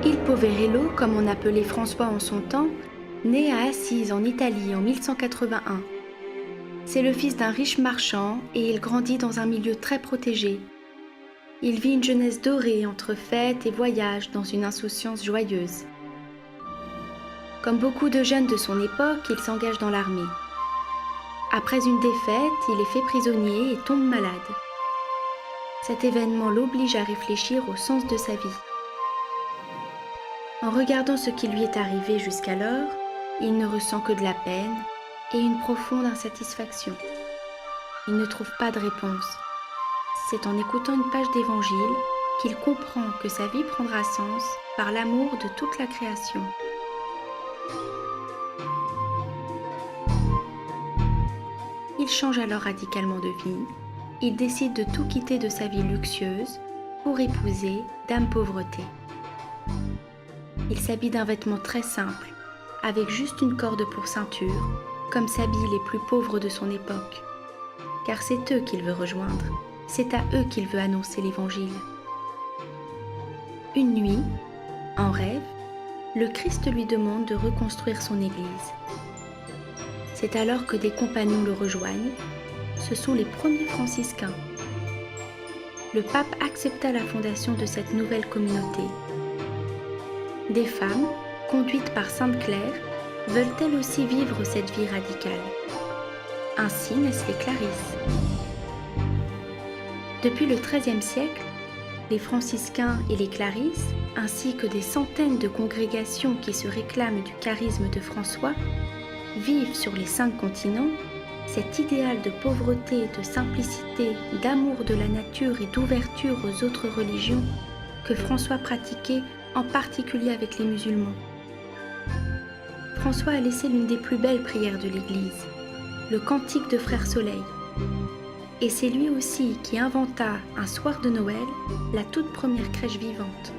Il Poverello, comme on appelait François en son temps, naît à Assise en Italie en 1181. C'est le fils d'un riche marchand et il grandit dans un milieu très protégé. Il vit une jeunesse dorée entre fêtes et voyages dans une insouciance joyeuse. Comme beaucoup de jeunes de son époque, il s'engage dans l'armée. Après une défaite, il est fait prisonnier et tombe malade. Cet événement l'oblige à réfléchir au sens de sa vie. En regardant ce qui lui est arrivé jusqu'alors, il ne ressent que de la peine et une profonde insatisfaction. Il ne trouve pas de réponse. C'est en écoutant une page d'évangile qu'il comprend que sa vie prendra sens par l'amour de toute la création. Il change alors radicalement de vie. Il décide de tout quitter de sa vie luxueuse pour épouser Dame Pauvreté. Il s'habille d'un vêtement très simple, avec juste une corde pour ceinture, comme s'habillent les plus pauvres de son époque. Car c'est eux qu'il veut rejoindre, c'est à eux qu'il veut annoncer l'Évangile. Une nuit, en rêve, le Christ lui demande de reconstruire son Église. C'est alors que des compagnons le rejoignent, ce sont les premiers franciscains. Le pape accepta la fondation de cette nouvelle communauté. Des femmes, conduites par Sainte Claire, veulent elles aussi vivre cette vie radicale. Ainsi naissent les Clarisses. Depuis le XIIIe siècle, les franciscains et les Clarisses, ainsi que des centaines de congrégations qui se réclament du charisme de François, vivent sur les 5 continents cet idéal de pauvreté, de simplicité, d'amour de la nature et d'ouverture aux autres religions que François pratiquait en particulier avec les musulmans. François a laissé l'une des plus belles prières de l'Église, le Cantique de Frère Soleil. Et c'est lui aussi qui inventa, un soir de Noël, la toute première crèche vivante.